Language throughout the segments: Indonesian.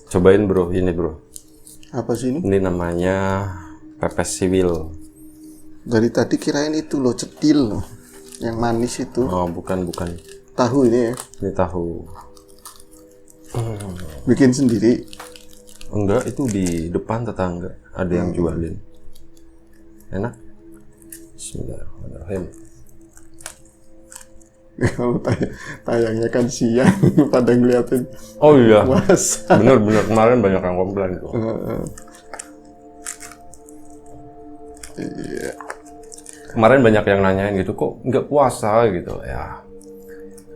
Cobain bro, ini bro. Apa sih ini? Ini namanya pepes siwil. Dari tadi kirain itu loh, cetil loh. Yang manis itu. Oh, bukan. Tahu ini ya? Ini tahu. Bikin sendiri. Enggak, itu di depan tetangga. Ada yang jualin. Enak. Bismillahirrahmanirrahim. Kalau tayangnya kan siang, pada ngeliatin. Oh iya. Puasa. Bener. Kemarin banyak yang komplain tuh. Iya. Kemarin banyak yang nanyain gitu, kok nggak puasa gitu ya.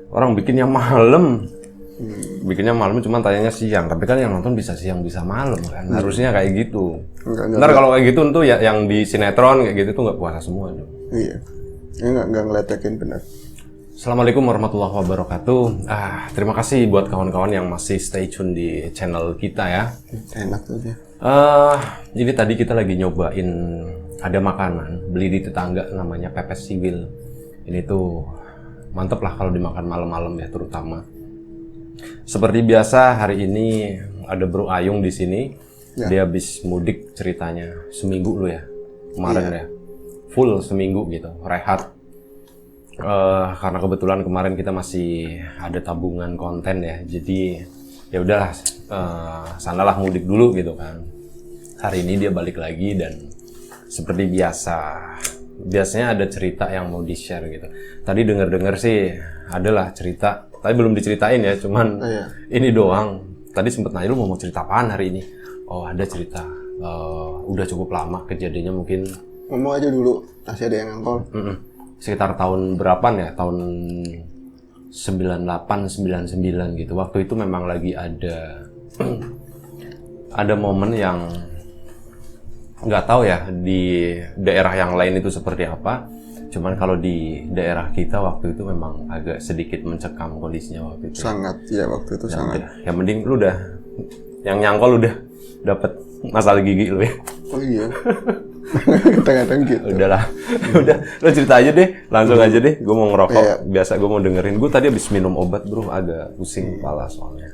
Orang bikinnya malam. Bikinnya malam cuma tayangnya siang. Tapi kan yang nonton bisa siang bisa malam kan. Harusnya kayak gitu. Ntar kalau kayak gitu tuh ya, yang di sinetron kayak gitu tuh nggak puasa semua tuh. Iya. Ya nggak ngeledekin benar. Assalamualaikum warahmatullahi wabarakatuh. Terima kasih buat kawan-kawan yang masih stay tune di channel kita ya. Enak tuh ya. Jadi tadi kita lagi nyobain ada makanan beli di tetangga namanya pepes siwil. Ini tuh mantep lah kalau dimakan malam-malam ya terutama. Seperti biasa hari ini ada Bro Ayung di sini. Ya. Dia habis mudik ceritanya seminggu lu ya kemarin ya. Full seminggu gitu rehat. Karena kebetulan kemarin kita masih ada tabungan konten ya, jadi ya udahlah sanalah mudik dulu gitu kan. Hari ini dia balik lagi dan seperti biasanya ada cerita yang mau di share gitu. Tadi dengar sih adalah cerita, tapi belum diceritain ya, cuman ini doang. Tadi sempet nanya lu mau cerita apaan hari ini? Oh ada cerita, udah cukup lama kejadiannya mungkin. Ngomong aja dulu, masih ada yang ngangkol. Sekitar tahun berapaan ya, tahun 98, 99 gitu. Waktu itu memang lagi ada momen yang nggak tahu ya di daerah yang lain itu seperti apa. Cuman kalau di daerah kita waktu itu memang agak sedikit mencekam kondisinya waktu itu. Sangat ya waktu itu sangat. Ya mending lu udah, yang nyangkol udah dapet masalah gigi lu ya. Oh iya. Kadang-kadang gitu. Udahlah, udah, lo cerita aja deh, langsung aja deh. Gue mau ngerokok, biasa gue mau dengerin. Gue tadi habis minum obat bro, agak pusing kepala soalnya.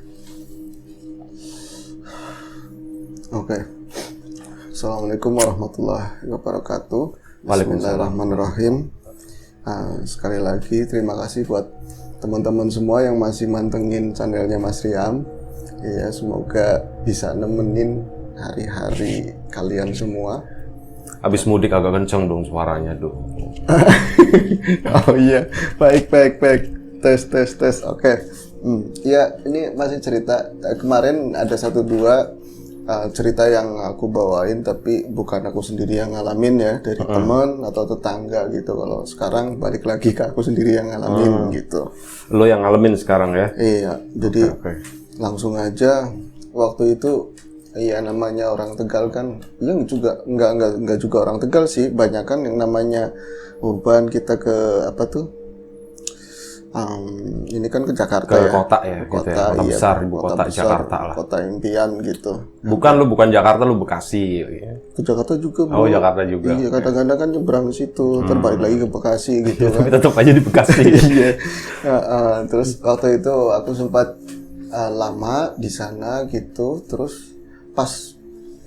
Oke. Assalamualaikum warahmatullahi wabarakatuh. Bismillahirrahmanirrahim. Sekali lagi terima kasih buat teman-teman semua yang masih mantengin channelnya Mas Riam. Ya semoga bisa nemenin hari-hari kalian semua. Abis mudik agak kenceng dong suaranya dong. Oh iya, baik. Tes. Oke. Ya, ini masih cerita. Kemarin ada 1-2 cerita yang aku bawain, tapi bukan aku sendiri yang ngalamin ya, dari teman atau tetangga gitu. Kalau sekarang balik lagi ke aku sendiri yang ngalamin gitu. Lo yang ngalamin sekarang ya? Iya, jadi langsung aja waktu itu. Iya namanya orang Tegal kan, yang juga nggak juga orang Tegal sih, banyak kan yang namanya urban kita ke apa tuh, ini kan ke Jakarta ke ya, kota ya, kota, gitu ya. Kota iya, besar, ibu kota kota besar, Jakarta lah. kota impian gitu. Bukan Jakarta, lu Bekasi. Ya. Ke Jakarta juga bro. Oh Jakarta juga. Iya kadang-kadang kan nyebrang ke situ, terbalik lagi ke Bekasi gitu kan. Tapi tetap aja di Bekasi. Iya. Terus waktu itu aku sempat lama di sana gitu, terus pas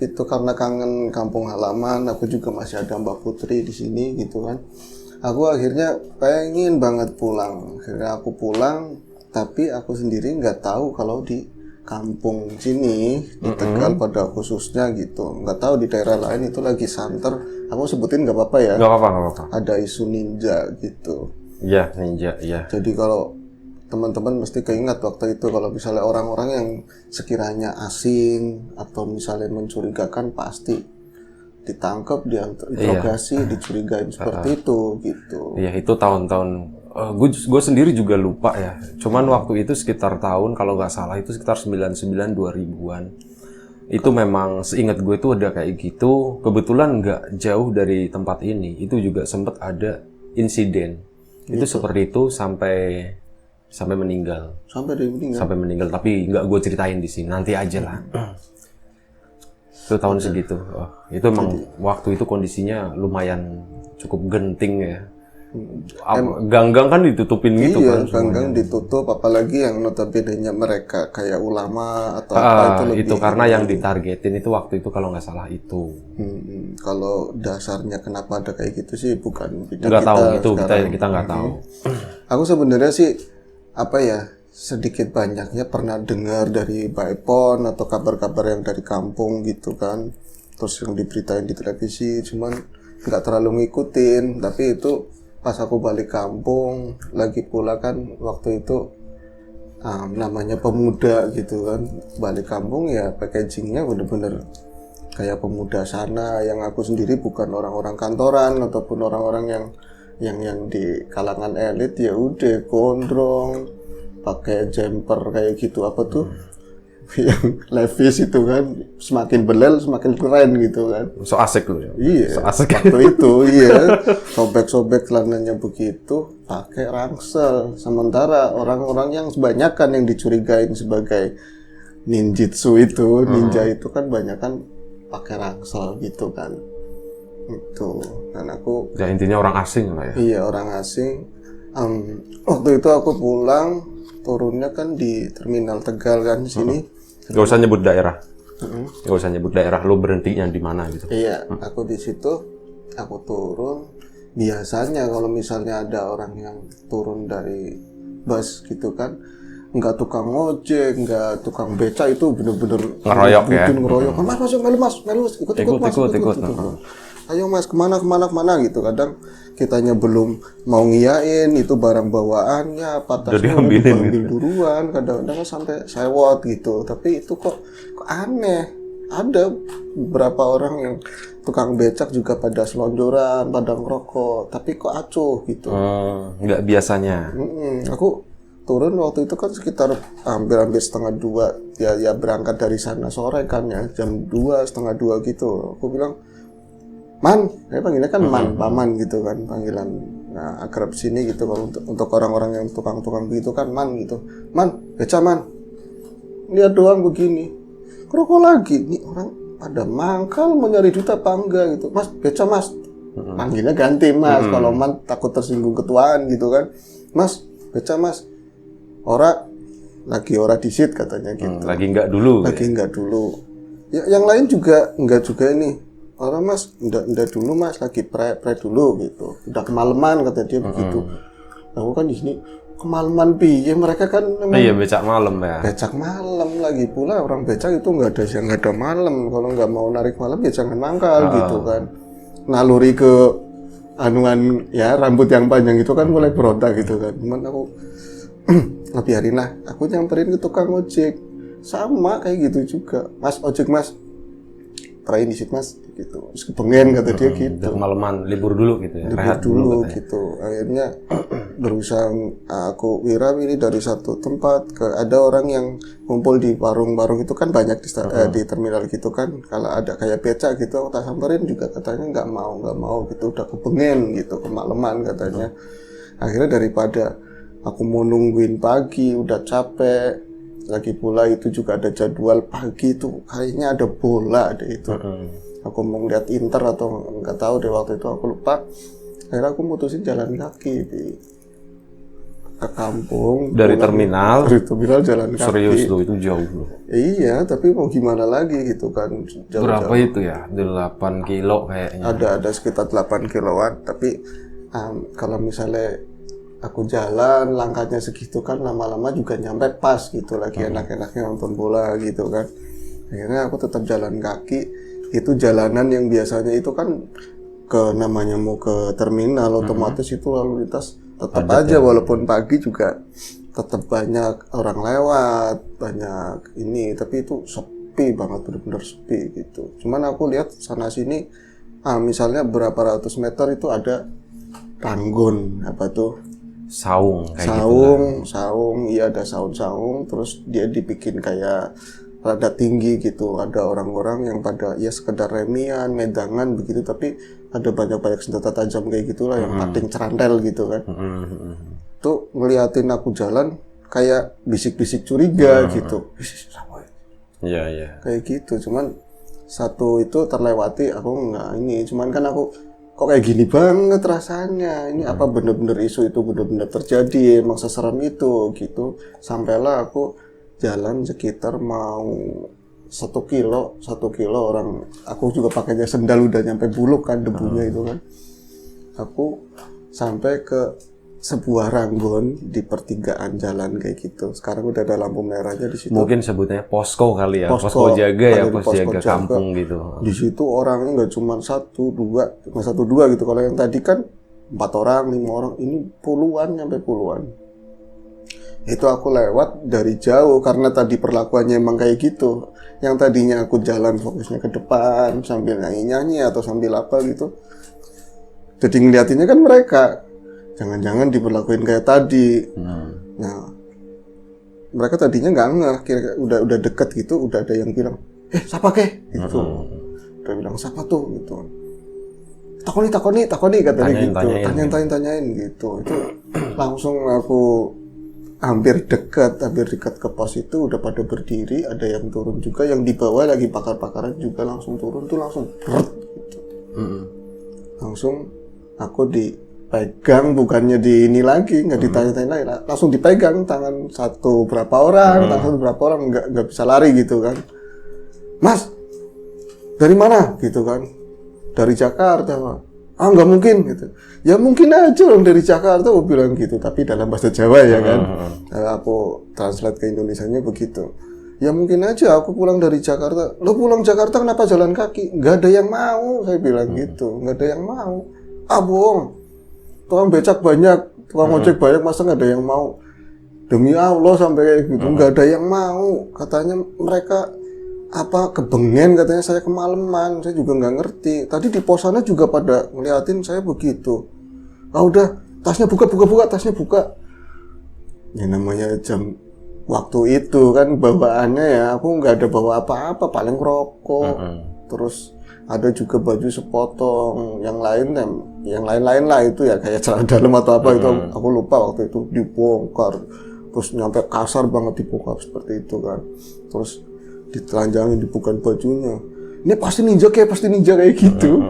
itu karena kangen kampung halaman, aku juga masih ada Mbak Putri di sini gitu kan. Aku akhirnya pengen banget pulang. Akhirnya aku pulang, tapi aku sendiri nggak tahu kalau di kampung sini di Tegal pada khususnya gitu. Nggak tahu di daerah lain itu lagi santer. Aku sebutin nggak apa-apa ya. Nggak apa-apa. Ada isu ninja gitu. Iya ninja, iya. Jadi kalau teman-teman mesti keingat waktu itu kalau misalnya orang-orang yang sekiranya asing atau misalnya mencurigakan pasti ditangkap, diinterogasi, dicurigain seperti itu gitu. Iya itu tahun-tahun gue sendiri juga lupa ya. Cuman waktu itu sekitar tahun kalau nggak salah itu sekitar 99 2000-an. Itu memang seingat gue itu ada kayak gitu. Kebetulan nggak jauh dari tempat ini itu juga sempat ada insiden. Itu seperti itu sampai meninggal. Sampai meninggal, tapi nggak gue ceritain di sini. Nanti aja lah. Itu tahun segitu. Itu emang waktu itu kondisinya lumayan cukup genting ya. Gang-gang kan ditutupin gitu Iya, kan gang-gang semuanya. ditutup, apalagi yang notabene-nya mereka kayak ulama atau apa itu lebih. Itu karena yang ditargetin itu waktu itu kalau nggak salah itu. Kalau dasarnya kenapa ada kayak gitu sih bukan bidang Nggak kita tahu itu sekarang. kita nggak tahu. Aku sebenarnya sih apa ya, sedikit banyaknya pernah dengar dari Baepon atau kabar-kabar yang dari kampung gitu kan, terus yang diberitain di televisi, cuman nggak terlalu ngikutin. Tapi itu pas aku balik kampung, lagi pula kan waktu itu namanya pemuda gitu kan, balik kampung ya packagingnya bener-bener kayak pemuda sana, yang aku sendiri bukan orang-orang kantoran ataupun orang-orang yang di kalangan elit. Ya udah gondrong, pakai jumper kayak gitu, apa tuh yang Levi's itu kan, semakin belel semakin keren gitu kan. So asik lu ya. Iya, So asik. waktu itu iya, sobek-sobek celananya begitu, pakai rangsel. Sementara orang-orang yang kebanyakan yang dicurigain sebagai ninjitsu itu, ninja itu kan banyak kan pakai rangsel gitu kan. Itu, dan aku Ya intinya orang asing lah ya. iya orang asing. Waktu itu aku pulang, turunnya kan di Terminal Tegal kan di sini. Gak usah nyebut daerah. Gak usah nyebut daerah. Lu berhentinya di mana gitu. Iya, aku di situ, aku turun. Biasanya kalau misalnya ada orang yang turun dari bus gitu kan, nggak tukang ojek, nggak tukang beca, itu bener-bener Ngeroyok ya? ngeroyok. Mas, melu mas, ikut mas, Ikut. Ayo mas, kemana gitu. Kadang kitanya belum mau ngiyain itu barang bawaannya, apa Udah tasnya diambilin diambil duluan. Kadang-kadang sampai sewot gitu. Tapi itu kok aneh. Ada beberapa orang yang tukang becak juga pada selonjoran, pada ngerokok, tapi kok acuh gitu. Nggak biasanya. Aku turun waktu itu kan sekitar hampir setengah 2 ya berangkat dari sana sore kan ya, jam 2, setengah 2 gitu. Aku bilang, Man, saya panggilnya kan Man, paman gitu kan panggilan. Nah, akrab sini gitu kalau untuk orang-orang yang tukang-tukang gitu kan Man gitu. Man, beca Man. Lihat doang begini. Ngerokok lagi. Nih orang pada mangkal mau nyari duit apa enggak gitu. Mas, beca Mas. Panggilnya ganti Mas. Kalau Man takut tersinggung ketuaan gitu kan. Mas, beca Mas. Ora disit katanya gitu. Lagi nggak dulu. Lagi enggak dulu. Ya, yang lain juga enggak juga ini. Orang Mas, enggak dulu Mas, lagi pre dulu gitu. Udah kemalaman kata dia begitu. Aku kan di sini kemalaman piye, mereka kan memang Iya becak malam ya. becak malam. Lagi pula orang becak itu nggak ada siang nggak ada malam. Kalau nggak mau narik malam ya jangan mangkal gitu kan. Naluri ke anuan ya rambut yang panjang itu kan mulai berontak gitu kan. Cuman aku biarin lah, aku nyamperin ke tukang ojek sama kayak gitu juga. Mas ojek Mas, terain di situ Mas gitu. Terus kepengen kata dia gitu. Udah kemalaman libur dulu gitu ya. Libur Rehat dulu katanya. gitu. Akhirnya berusaha aku wirawiri dari satu tempat ke ada orang yang ngumpul di warung-warung itu kan banyak di terminal gitu kan. Kalau ada kayak beca gitu aku tak samperin juga, katanya nggak mau gitu, udah kepengen gitu kemalaman katanya. Akhirnya daripada aku mau nungguin pagi udah capek, lagi pula itu juga ada jadwal pagi itu kayaknya ada bola deh itu. Aku mau lihat Inter atau nggak tahu deh waktu itu aku lupa. Akhirnya aku mutusin jalan kaki ke kampung. Dari terminal. Dari terminal jalan kaki. Serius lu itu jauh lu. Iya, tapi mau gimana lagi gitu kan. Jauh-jauh. Berapa itu ya? 8 kilo kayaknya. Ada sekitar 8 kiloan. Tapi kalau misalnya aku jalan langkahnya segitu kan lama-lama juga nyampe pas gitu lagi enak-enaknya nonton bola gitu kan. Akhirnya aku tetap jalan kaki. Itu jalanan yang biasanya itu kan namanya mau ke terminal otomatis itu lalu lintas tetap aja walaupun pagi juga tetap banyak orang lewat, banyak ini, tapi itu sepi banget, benar-benar sepi gitu. Cuman aku lihat sana sini misalnya berapa ratus meter itu ada ranggon apa tuh Saung kayak saung, iya ada saung, terus dia dibikin kayak rada tinggi gitu. Ada orang-orang yang pada ya sekedar remian, medangan begitu, tapi ada banyak senjata tajam kayak gitulah yang pating cerantel gitu kan. Tuh ngeliatin aku jalan kayak bisik-bisik curiga gitu. Iya. Kayak gitu. Cuman satu itu terlewati, aku nggak ini. Cuman kan aku kok kayak gini banget rasanya, ini apa bener-bener isu itu bener-bener terjadi, emang seserem itu gitu. Sampailah aku jalan sekitar mau 1 kilo orang, aku juga pakainya sendal udah nyampe buluk kan debunya itu kan. Aku sampai ke sebuah ranggon di pertigaan jalan kayak gitu. Sekarang udah ada lampu merahnya di situ. Mungkin sebutnya posko kali ya, Posko jaga ya, ada di pos posko jaga jaga. kampung gitu. Di situ orangnya nggak cuma 1, 2 gitu. Kalau yang tadi kan 4 orang, 5 orang, ini puluhan sampai puluhan. Itu aku lewat dari jauh karena tadi perlakuannya emang kayak gitu. Yang tadinya aku jalan fokusnya ke depan sambil nyanyi-nyanyi atau sambil apa gitu. Jadi ngeliatinnya kan mereka, jangan-jangan diperlakuin kayak tadi. Nah, mereka tadinya nggak ngeh, kira udah deket gitu, udah ada yang bilang, siapa kek? Gitu. Udah bilang siapa tuh? Gitu. Takoni katanya gitu. Tanyain gitu. Itu langsung aku hampir dekat ke pos itu udah pada berdiri, ada yang turun juga, yang di bawah lagi bakar-bakaran juga langsung turun tuh langsung brrrt, gitu. Langsung aku dipegang, bukannya di ini lagi, nggak ditanya-tanya lagi, langsung dipegang tangan berapa orang, nggak bisa lari gitu kan. Mas, dari mana gitu kan? Dari Jakarta, Pak. Nggak mungkin gitu. Ya mungkin aja orang dari Jakarta aku bilang gitu, tapi dalam bahasa Jawa ya kan. Aku translate ke Indonesianya begitu. Ya mungkin aja aku pulang dari Jakarta. Lo pulang Jakarta kenapa jalan kaki? Nggak ada yang mau, saya bilang gitu. Nggak ada yang mau. Bohong. Tukang becak banyak, tukang ojek banyak, masa nggak ada yang mau? Demi Allah sampai kayak gitu, nggak ada yang mau. Katanya mereka kebengen, katanya saya kemalaman, saya juga nggak ngerti. Tadi di posannya juga pada ngeliatin saya begitu. Udah, tasnya buka, tasnya buka. Ya namanya jam waktu itu kan bawaannya ya, aku nggak ada bawa apa-apa, paling rokok. Terus ada juga baju sepotong, yang lain-lain lah itu ya, kayak celana dalam atau apa itu aku lupa waktu itu, dibongkar. Terus nyampe kasar banget dibongkar seperti itu kan. Terus ditelanjangin, dibuka bajunya. Ini pasti ninja kayak gitu.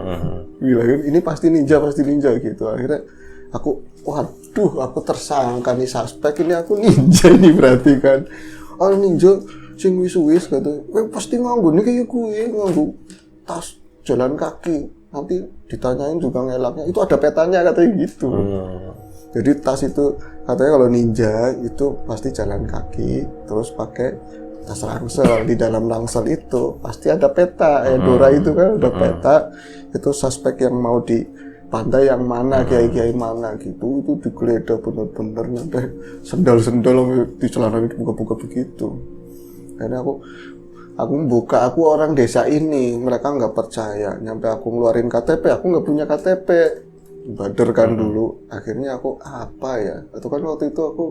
Bilangin ini pasti ninja gitu. Akhirnya aku tersangka nih, suspek ini, aku ninja ini berarti kan. Ninja sing wis-wis kata. Pasti nganggo nih kayak gue, nganggo tas jalan kaki. Nanti ditanyain juga ngelaknya. Itu ada petanya katanya gitu. Jadi tas itu katanya kalau ninja itu pasti jalan kaki, terus pakai tas ransel. Di dalam ransel itu pasti ada peta, Dora itu kan ada peta, itu suspek yang mau di pantai yang mana, kiai mana gitu. Itu digeledah bener-bener, nyampe sendal-sendal di celana buka-buka begitu. Karena aku orang desa ini, mereka nggak percaya. Nyampe aku ngeluarin KTP, aku nggak punya KTP, bader kan dulu. Akhirnya aku itu kan waktu itu aku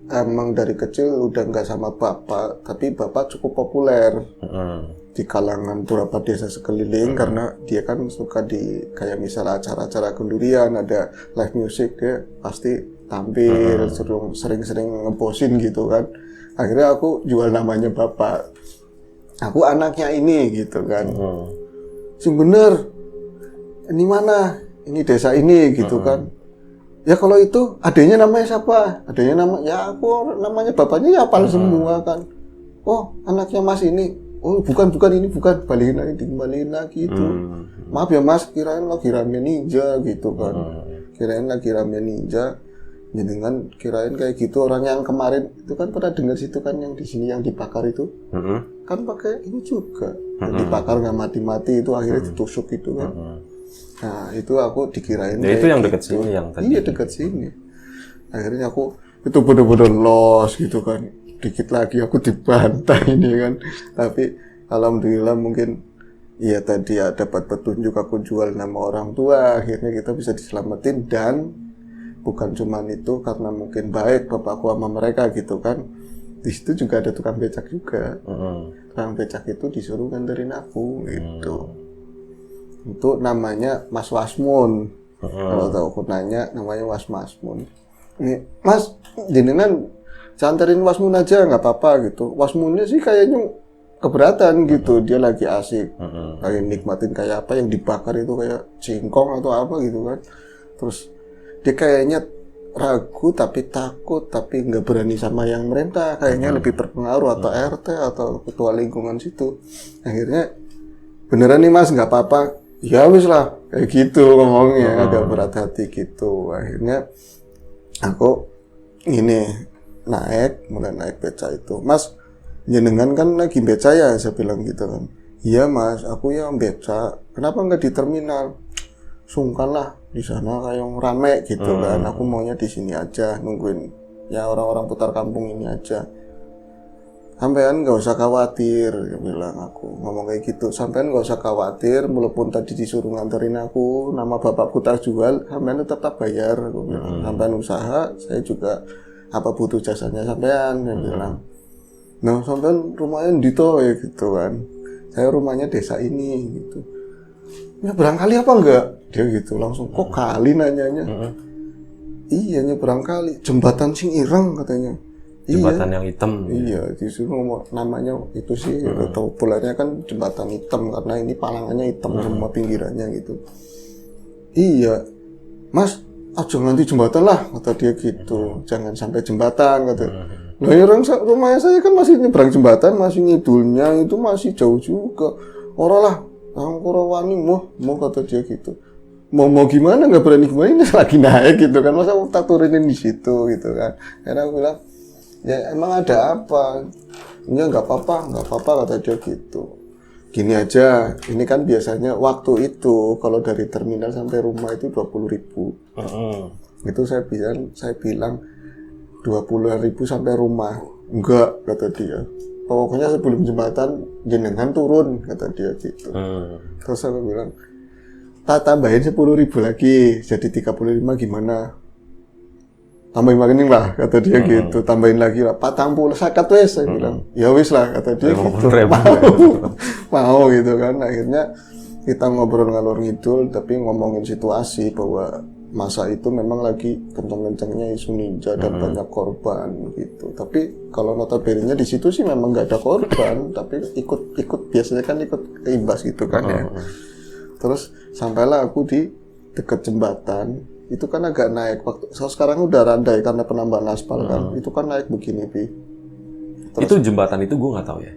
emang dari kecil udah nggak sama bapak, tapi bapak cukup populer di kalangan beberapa desa sekeliling karena dia kan suka di kayak misalnya acara-acara kendurian, ada live music, dia pasti tampil, sering-sering ngebosin gitu kan. Akhirnya aku jual namanya bapak, aku anaknya ini gitu kan. Sing bener, ini mana? Ini desa ini gitu kan. Ya kalau itu adanya namanya siapa? Aku namanya bapaknya ya hafal semua kan. Oh, anaknya Mas ini. Oh, bukan ini, dikembaliin lagi itu. Maaf ya Mas, kirain lagi rame ninja gitu kan. Kirain lagi rame ninja. Dengan kirain kayak gitu. Orang yang kemarin itu kan pernah dengar situ kan, yang di sini yang dibakar itu. Kan pakai ini juga. Yang dibakar nggak mati-mati itu akhirnya ditusuk gitu kan. Nah itu aku dikirain ya itu yang dekat sini yang tadi. Iya dekat sini. Akhirnya aku itu bener-bener los gitu kan. Dikit lagi aku dibantai ini kan. Tapi alhamdulillah mungkin iya tadi ya dapat petunjuk, aku jual nama orang tua. Akhirnya kita bisa diselamatin, dan bukan cuman itu, karena mungkin baik bapakku sama mereka gitu kan. Di situ juga ada tukang becak juga. Tukang becak itu disuruh nganterin aku gitu. Itu namanya Mas Wasmun. Kalau tahu aku nanya namanya Mas Wasmun. Ini Mas, jenengan canterin Wasmun aja nggak apa-apa gitu. Wasmunnya sih kayaknya keberatan gitu. Dia lagi asik kayak nikmatin kayak apa yang dibakar itu kayak singkong atau apa gitu kan. Terus dia kayaknya ragu tapi takut tapi nggak berani sama yang merintah, kayaknya lebih terpengaruh atau RT atau ketua lingkungan situ. Akhirnya beneran nih mas nggak apa-apa, ya wis lah kayak gitu ngomongnya, agak berat hati gitu. Akhirnya aku mulai naik beca itu. Mas, jenengan kan lagi beca ya, saya bilang gitu kan. Iya mas, aku ya beca. Kenapa nggak di terminal? Sungkan lah di sana kayak rame gitu kan. Aku maunya di sini aja nungguin ya orang-orang putar kampung ini aja. Sampean nggak usah khawatir, dia bilang aku ngomong kayak gitu. Sampean nggak usah khawatir, walaupun tadi disuruh nganterin aku, nama bapakku tak jual, sampean tetap bayar. Aku bilang, sampean usaha, saya juga apa butuh jasanya sampean, dia bilang. Nah, sampean rumahnya di toh ya gitu kan. Saya rumahnya desa ini gitu. Nyebrang kali apa enggak? Dia gitu langsung, kok kali nanyanya? Iya nyebrang kali, jembatan sing ireng katanya. Jembatan yang hitam. Iya, disuruh ngomong namanya itu sih, atau populernya kan jembatan hitam karena ini palangannya hitam semua pinggirannya gitu. Iya, mas, aja nanti jembatan lah kata dia gitu, jangan sampai jembatan kata. Nah, rumahnya saya kan masih nyebrang jembatan, masih ngidulnya itu masih jauh juga. Orang lah, orang wani mau kata dia gitu. Mau gimana nggak berani gimana, ini lagi naik gitu kan, masa aku tak turunin di situ gitu kan. Karena aku bilang ya emang ada apa? Ya nggak apa-apa kata dia gitu. Gini aja, ini kan biasanya waktu itu kalau dari terminal sampai rumah itu 20.000. Itu saya bilang 20.000 sampai rumah. Enggak kata dia. Pokoknya sebelum jembatan jenengan turun kata dia gitu. Terus saya bilang, tak tambahin 10.000 lagi jadi 35 gimana? Tambahin lagi lah kata dia gitu, tambahin lagi lah 40 sakat wes, saya bilang ya wis lah kata dia gitu. Mau gitu kan. Akhirnya kita ngobrol ngalor ngidul tapi ngomongin situasi bahwa masa itu memang lagi kencang-kencangnya isu ninja dan banyak korban gitu. Tapi kalau notabene di situ sih memang nggak ada korban, tapi ikut biasanya kan ikut keimbas gitu kan ya. Terus sampailah aku di dekat jembatan. Itu kan agak naik waktu. Sekarang udah randai karena penambahan aspal kan. Itu kan naik begini Pi. Terus, itu jembatan itu gue nggak tahu ya.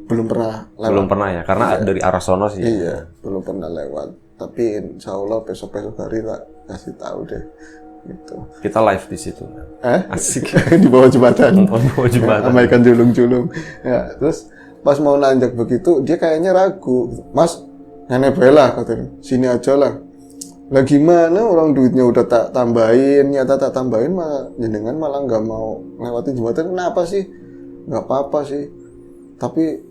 Belum pernah lewat. Belum pernah ya, karena dari arah sono sih. Iya, belum pernah lewat. Tapi insya Allah besok-besok hari tak kasih tahu deh. Gitu. Kita live di situ. Asik. Di bawah jembatan. Di bawah jembatan. Sama ikan julung-julung. Ya, terus pas mau nanjak begitu dia kayaknya ragu. Mas, nenek bela katanya. Sini aja lah. Lah gimana orang duitnya udah tak tambahin, nyata tak tambahin jenengan malah nggak mau lewatin jembatan. Kenapa sih? Nggak apa-apa sih. Tapi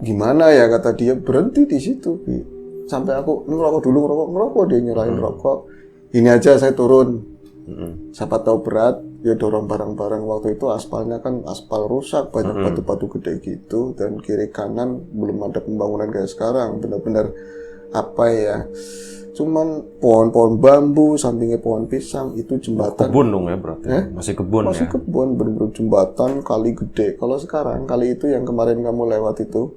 gimana ya kata dia, berhenti di situ. Sampai aku ngerokok dulu, ngerokok dia nyerahin rokok. Ini aja saya turun. Siapa tahu berat, ya dorong barang-barang. Waktu itu aspalnya kan aspal rusak, banyak batu-batu gede gitu, dan kiri kanan belum ada pembangunan kayak sekarang. Benar-benar apa ya? Cuman pohon-pohon bambu, sampingnya pohon pisang, itu jembatan. Kebun dong ya berarti. Masih kebun ya? Masih kebun, bener-bener jembatan kali gede. Kalau sekarang, kali itu yang kemarin kamu lewat itu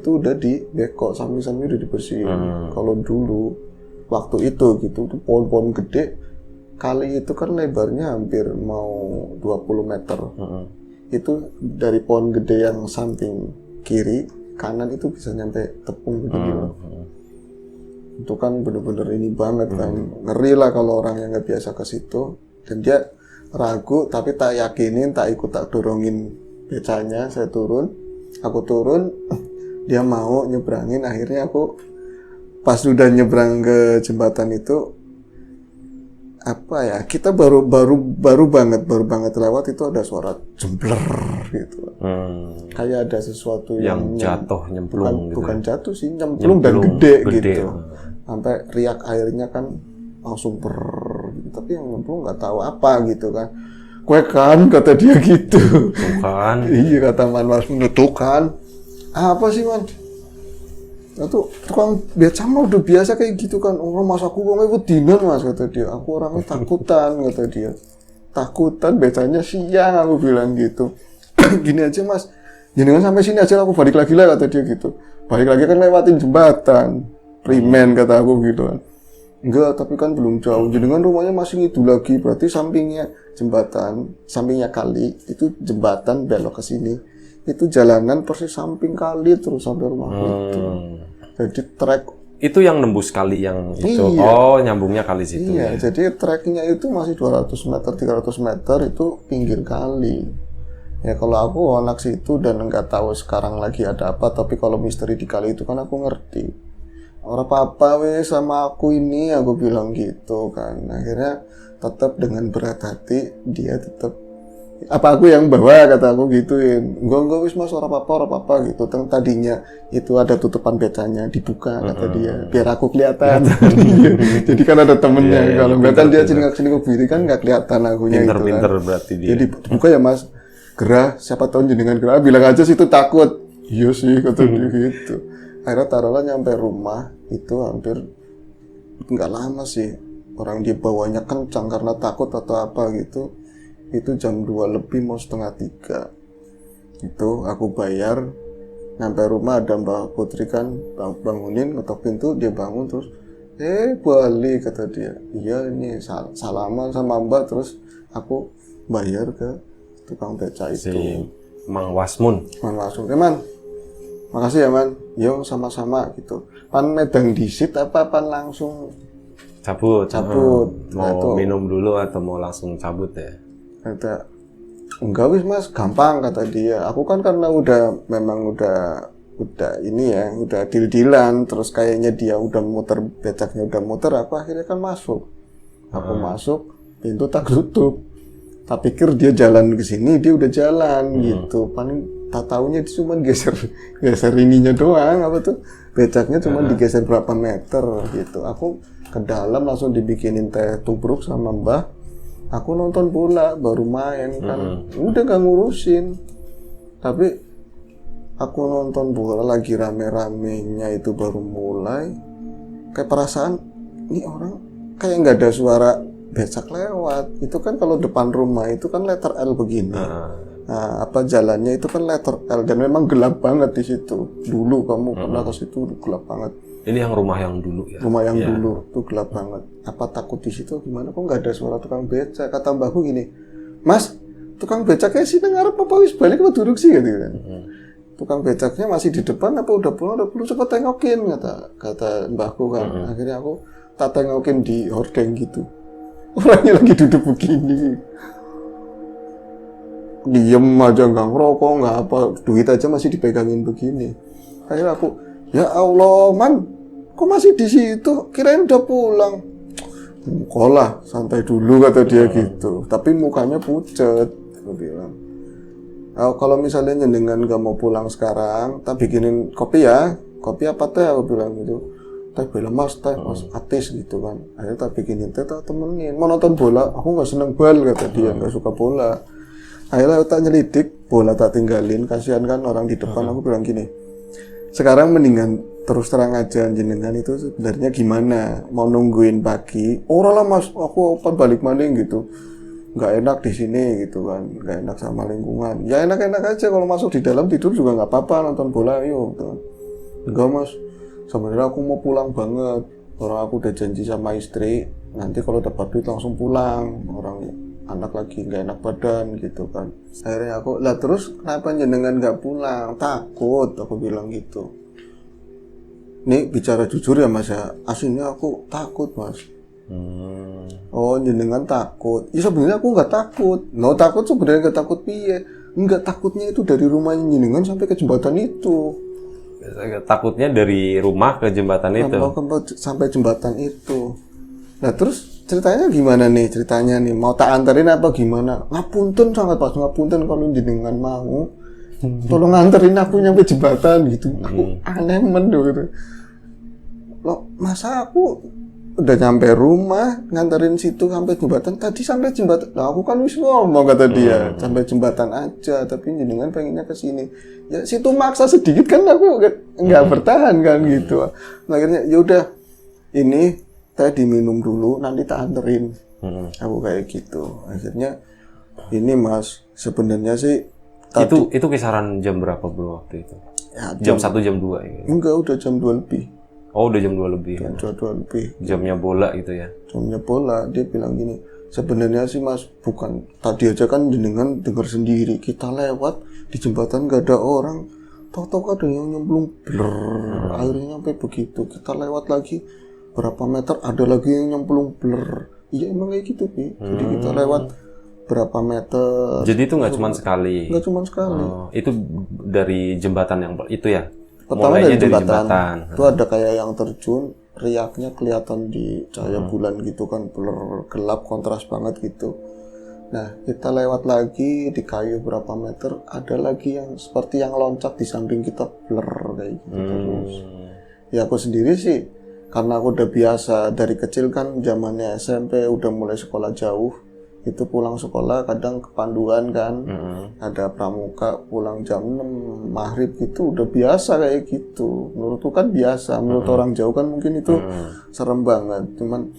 udah di bekok, samping-samping udah dibersihin. Kalau dulu, waktu itu gitu, tuh pohon-pohon gede, kali itu kan lebarnya hampir mau 20 meter. Itu dari pohon gede yang samping kiri, kanan itu bisa nyampe tepung gitu. Itu kan bener-bener ini banget kan, ngeri lah kalau orang yang nggak biasa ke situ. Dan dia ragu, tapi tak yakinin, tak ikut, tak dorongin becanya. Saya turun, aku turun, dia mau nyebrangin. Akhirnya aku pas udah nyebrang ke jembatan itu, apa ya? Kita baru banget lewat itu ada suara jembler gitu. Kayak ada sesuatu yang jatuh nyemplung. Bukan jatuh sih, nyemplung dan gede gitu. Sampai riak airnya kan langsung gitu. Tapi yang nyemplung nggak tahu apa gitu kan. Kue kan kata dia gitu. Bukan. Iya kata Man Mas menutukan. Apa sih Man? Itu tukang beca mah udah biasa kayak gitu kan. Orang mas aku ngomong dinan Mas kata dia. Aku orangnya takutan kata dia. Takutan becanya siang aku bilang gitu. Gini aja Mas. jenengan sampai sini aja aku balik lagi lah, kata dia gitu. Balik lagi kan lewatin jembatan Primen, kata aku gitu kan. Enggak, tapi kan belum jauh, jenengan rumahnya masih itu lagi, berarti sampingnya jembatan, sampingnya kali, itu jembatan belok ke sini, itu jalanan persis samping kali terus sampai rumahku itu. Jadi trek itu yang nembus kali yang itu. Iya. Oh, nyambungnya kali situ. iya, jadi treknya itu masih 200 meter, 300 meter itu pinggir kali. Ya kalau aku anak situ dan nggak tahu sekarang lagi ada apa, tapi kalau misteri di kali itu kan aku ngerti. Orang apa wes sama aku ini, aku bilang gitu kan. Akhirnya tetap dengan berat hati dia tetap apa aku yang bawa, kata aku gituin. Enggak wis mas, orang apa gitu. Tadinya itu ada tutupan becanya dibuka, kata dia, biar aku kelihatan. Jadi kan ada temennya, Iya, kalau enggak kan dia sini ke kiri kan nggak kelihatan akunya itu kan. Pinter berarti dia. Jadi buka ya mas, gerah, siapa tahu jenengan gerah, bilang aja situ takut. Iya sih, kata dia gitu. Akhirnya taruhlah nyampe rumah itu hampir nggak lama sih, orang dia bawanya kencang karena takut atau apa gitu. Itu jam 2 lebih mau setengah 3 itu aku bayar. Nyampe rumah ada Mbak Putri kan bangunin, ngetok pintu, dia bangun terus balik, kata dia. Iya ini salaman sama Mbak, terus aku bayar ke tukang beca itu. Si Mang Wasmun. Man langsung, man, makasih ya man, yo sama-sama gitu. Pan medang disit apa pan langsung Cabut. Nah, Mau minum dulu atau mau langsung cabut ya? kata enggak wis mas, gampang, kata dia. Aku kan karena memang udah ini ya, udah deal-dealan, terus kayaknya dia udah muter, becaknya udah muter, aku akhirnya kan masuk. Aku masuk, pintu tak tutup. Tak pikir dia jalan ke sini, dia udah jalan gitu. Paling tak taunya dia cuma geser ininya doang, apa tuh, becaknya cuma digeser berapa meter gitu. Aku ke dalam langsung dibikinin teh tubruk sama Mbah. Aku nonton bola, baru main kan, udah gak ngurusin. Tapi aku nonton bola lagi rame-ramenya itu baru mulai, kayak perasaan ini orang kayak nggak ada suara becak lewat. Itu kan kalau depan rumah itu kan letter L begini. Nah, apa jalannya itu kan letter L dan memang gelap banget di situ. Dulu kamu pernah ke situ gelap banget. Ini yang rumah yang dulu ya? Rumah yang dulu tuh gelap banget. Apa takut di situ gimana? Kok nggak ada suara tukang becak? Kata mbahku gini, Mas, tukang becaknya sih ngarep apa wis balik apa duduk sih gitu kan? Tukang becaknya masih di depan apa udah pulang? Udah pulang, coba tengokin, kata mbahku kan. Akhirnya aku tak tengokin di hordeng gitu. Orangnya lagi duduk begini, diem aja, nggak ngerokok, nggak apa, duit aja masih dipegangin begini. Akhirnya aku, ya Allah man, kok masih di situ? Kirain udah pulang. Kolah, santai dulu, kata dia gitu. Tapi mukanya pucet, aku bilang. Kalau misalnya jenengan nggak mau pulang sekarang, tak bikinin kopi ya. Kopi apa teh? Aku bilang gitu. Teh bilang mas atis gitu kan. Akhirnya tak bikinin teh, tak temenin. Mau nonton bola? Aku nggak seneng bal, kata dia, nggak suka bola. Akhirnya tak nyelidik, bola tak tinggalin, kasihan kan orang di depan. Aku bilang gini, sekarang mendingan terus terang aja jenengan itu sebenarnya gimana? Mau nungguin pagi? Ora lah mas, aku balik maning gitu. Nggak enak di sini gitu kan, nggak enak sama lingkungan. Ya enak-enak aja kalau masuk di dalam tidur juga nggak apa-apa, nonton bola yuk. Gitu. Enggak mas, sebenarnya aku mau pulang banget. Orang aku udah janji sama istri, nanti kalau dapat duit langsung pulang. Orang anak lagi nggak enak badan gitu kan. Akhirnya aku, lah terus kenapa jenengan nggak pulang? Takut, aku bilang gitu. Nih bicara jujur ya mas ya, aslinya aku takut mas. Oh jenengan takut? Ya sebenarnya aku nggak takut. No takut sebenarnya nggak takut piye? Nggak, takutnya itu dari rumahnya jenengan sampai ke jembatan itu. Takutnya dari rumah ke jembatan itu? Sampai jembatan itu. Nah terus ceritanya gimana nih? Ceritanya nih mau tak anterin apa gimana? Ngapunten sangat pas, ngapunten kalau jenengan mau. Tolong anterin aku nyampe jembatan gitu. Aku aneh gitu. Loh masa aku udah nyampe rumah nganterin situ sampai jembatan, tadi sampai jembatan. Nah, aku kan wis ngomong, kata dia, sampai jembatan aja, tapi jenengan pengennya ke sini. Ya situ maksa sedikit kan aku nggak bertahan kan gitu. Nah, akhirnya ya udah ini teh diminum dulu nanti tak anterin. Aku kayak gitu. Akhirnya ini mas sebenarnya sih Itu kisaran jam berapa bro waktu itu? Ya, Jam 1 jam 2 ya? enggak, udah jam 2 lebih. Oh udah jam 2 lebih. Jam 2 lebih. Jamnya bola gitu ya? Jamnya bola. Dia bilang gini, sebenarnya sih mas, bukan tadi aja kan jenengan dengar sendiri, kita lewat di jembatan gak ada orang, tahu-tahu ada yang nyemplung, blur, akhirnya sampai begitu. Kita lewat lagi berapa meter, ada lagi yang nyemplung, blur. Iya emang kayak gitu Pi. Jadi kita lewat berapa meter. Jadi itu nggak cuma sekali? Nggak cuma sekali. Itu dari jembatan yang itu ya? Pertama Mulainya dari jembatan. Itu ada kayak yang terjun, riaknya kelihatan di cahaya bulan gitu kan, blur, gelap, kontras banget gitu. Nah, kita lewat lagi di kayu berapa meter, ada lagi yang seperti yang loncat di samping kita, blur kayak gitu terus. Ya aku sendiri sih, karena aku udah biasa dari kecil kan, zamannya SMP udah mulai sekolah jauh, itu pulang sekolah kadang kepanduan kan, ada pramuka pulang jam 6 maghrib gitu, udah biasa kayak gitu. Menurutku kan biasa, menurut orang jauh kan mungkin itu serem banget. Cuman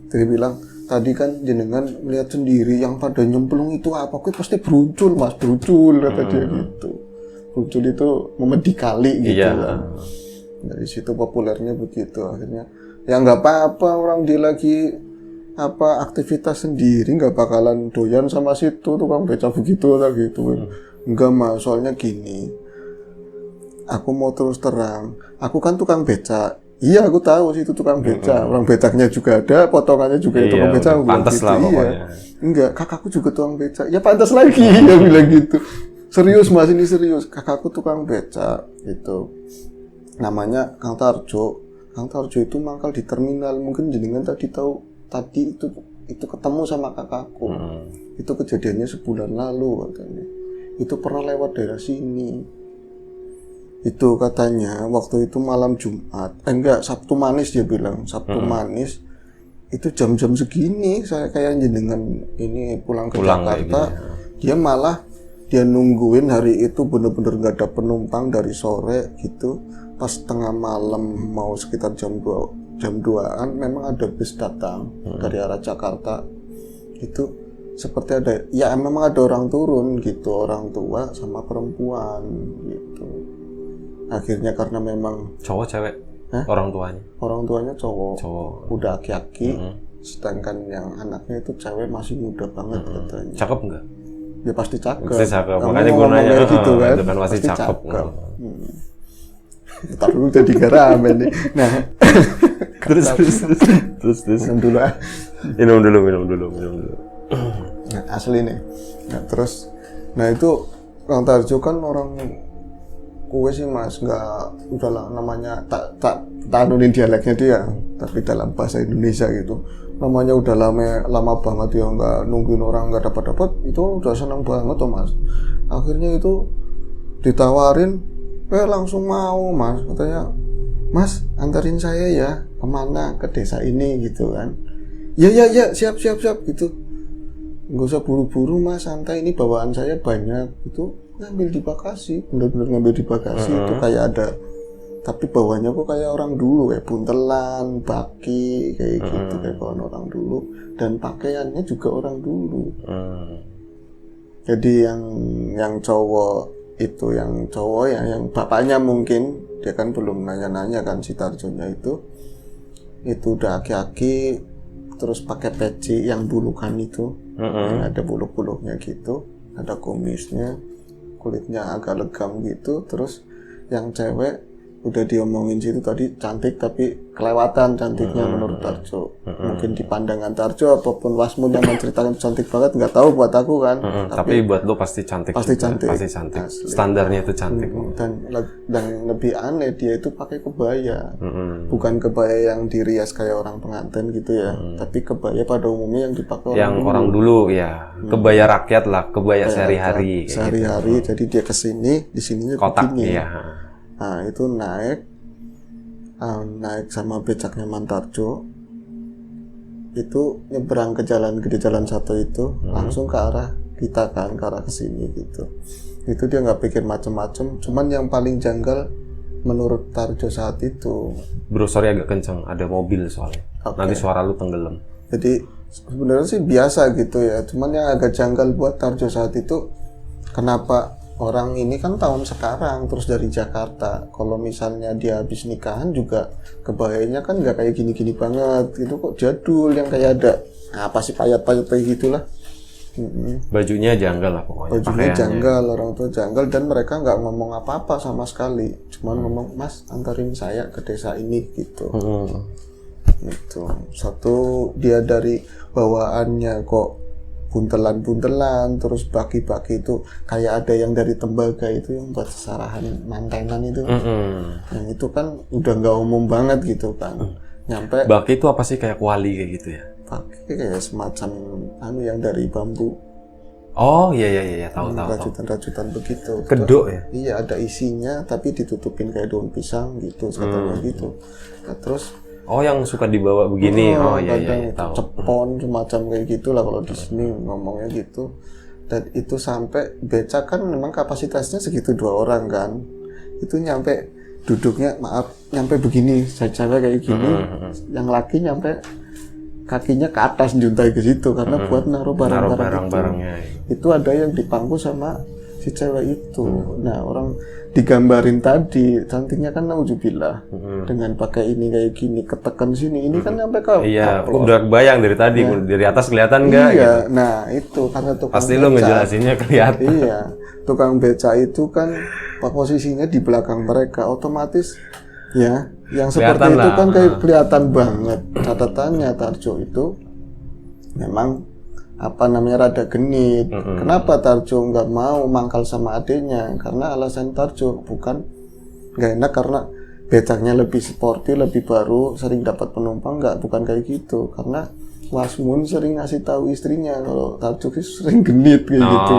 dia bilang, tadi kan jenengan melihat sendiri yang pada nyemplung itu apa? Kok pasti beruncul mas, beruncul kata dia gitu. Beruncul itu memedi kali gitu kan. Dari situ populernya begitu akhirnya. Ya nggak apa-apa, orang dia lagi aktivitas sendiri, nggak bakalan doyan sama situ tukang beca begitu lah gitu. Enggak mas, soalnya gini, aku mau terus terang, aku kan tukang beca. Iya aku tahu sih itu tukang beca, orang becaknya juga ada, potongannya juga tukang beca. Pantas gitu. lah pokoknya. Iya. Enggak, kakakku juga tukang beca. Ya pantas lagi dia bilang gitu. Serius mas, ini serius. Kakakku tukang beca gitu. Namanya Kang Tarjo. Kang Tarjo itu mangkal di terminal. Mungkin jenengan tadi itu ketemu sama kakakku. Itu kejadiannya sebulan lalu katanya. Itu pernah lewat daerah sini. Itu katanya waktu itu malam Jumat. Sabtu manis dia bilang. Sabtu manis. Itu jam-jam segini saya kayak jenengan ini pulang ke Jakarta. Dia malah dia nungguin hari itu bener-bener gak ada penumpang dari sore gitu. Pas tengah malam mau sekitar jam 2-an memang ada bus datang dari arah Jakarta. Itu seperti ada, ya memang ada orang turun gitu, orang tua sama perempuan gitu. Akhirnya karena memang cowok cewek orang tuanya cowok udah aki-aki, sedangkan yang anaknya itu cewek masih muda banget katanya. Cakep nggak? Ya pasti cakep. Makanya gue nanya gitu kan, itu kan pasti cakep. Ntar dulu jadi garam ini. Nah, terus. Minum dulu. Nah, asli nih. Nah, terus itu Kang Tarjo kan orang kue sih mas, udahlah namanya tak anunin dialeknya dia, tapi dalam bahasa Indonesia gitu. Namanya udah lama banget ya nggak nungguin orang nggak dapat itu udah senang banget tuh mas. Akhirnya itu ditawarin, langsung mau mas, katanya mas antarin saya ya kemana, ke desa ini gitu kan. Ya siap gitu. Nggak usah buru-buru mas, santai, ini bawaan saya banyak itu. Ngambil di bagasi, bener-bener ngambil di bagasi. Itu kayak ada, tapi bawahnya kok kayak orang dulu, kayak buntelan, baki, kayak gitu, kayak bawaan orang dulu, dan pakaiannya juga orang dulu. Jadi yang cowok itu, yang bapaknya mungkin dia kan belum nanya-nanya kan si Tarjonya itu udah aki-aki, terus pakai peci yang bulukan itu, yang ada bulu-bulunya gitu, ada kumisnya, kulitnya agak legam gitu. Terus yang cewek udah diomongin situ tadi cantik, tapi kelewatan cantiknya menurut Tarjo. Mungkin di pandangan Tarjo apapun Wasmud yang menceritakan cantik banget, nggak tahu buat aku kan. Tapi buat lo pasti cantik. Pasti cantik. Asli. Standarnya itu cantik. Dan lebih aneh dia itu pakai kebaya. Bukan kebaya yang dirias kayak orang pengantin gitu ya, tapi kebaya pada umumnya yang dipakai orang dulu ya. Kebaya rakyat lah, kebaya sehari-hari. Sehari-hari. Jadi dia kesini, di sininya kotak begini. Iya. Nah itu naik sama becaknya Mantarjo, itu nyebrang ke jalan gede, jalan satu itu langsung ke arah kita kan, ke arah kesini gitu. Itu dia nggak pikir macem-macem. Cuman yang paling janggal menurut Tarjo saat itu, bro sorry agak kenceng, ada mobil soalnya. Nanti suara lu tenggelam. Jadi sebenarnya sih biasa gitu ya, cuman yang agak janggal buat Tarjo saat itu, kenapa orang ini kan tahun sekarang terus dari Jakarta. Kalau misalnya dia habis nikahan juga kebayanya kan nggak kayak gini-gini banget. Itu kok jadul yang kayak ada apa sih payat-payat kayak gitulah. Bajunya janggal lah pokoknya. Bajunya pakaiannya. janggal, orang tua janggal dan mereka nggak ngomong apa-apa sama sekali. Cuman ngomong, Mas antarin saya ke desa ini gitu. Itu satu dia dari bawaannya kok buntelan-buntelan terus bagi-bagi itu kayak ada yang dari tembaga itu yang buat sesarahan mantenan itu yang itu kan udah nggak umum banget gitu kan nyampe Baki itu apa sih, kayak kuali kayak gitu ya? pakai kayak semacam anu yang dari bambu Oh iya tahu. rajutan-rajutan begitu. Kedok ya? Iya ada isinya tapi ditutupin kayak daun pisang gitu katanya gitu. Nah, terus Oh yang suka dibawa begini. Oh iya kadang tahu. cepon semacam kayak gitulah kalau di sini ngomongnya gitu. Dan itu sampai becak kan memang kapasitasnya segitu 2 orang kan. Itu nyampe duduknya nyampe begini, cewek kayak gini, yang laki nyampe kakinya ke atas juntai ke situ karena buat naruh barang-barang itu ada yang dipangku sama si cewek itu. Nah orang digambarin tadi cantiknya kan nauzubillah dengan pakai ini kayak gini ketekan sini ini kan nyampe ke Iya, udah bayang dari tadi dari atas kelihatan nggak? iya Gitu. nah itu karena tukang Pasti lu ngejelasinnya kelihatan. iya tukang beca itu kan posisinya di belakang mereka otomatis ya yang seperti Kelihatan itu lah. kan kayak kelihatan banget. Catatannya Tarjo itu memang apa namanya rada genit. Kenapa Tarjo nggak mau mangkal sama adenya? Karena alasan Tarjo bukan nggak enak karena becaknya lebih sporty, lebih baru, sering dapat penumpang, nggak, bukan kayak gitu. Karena Wasmun sering ngasih tahu istrinya kalau Tarjo sering genit kayak gitu.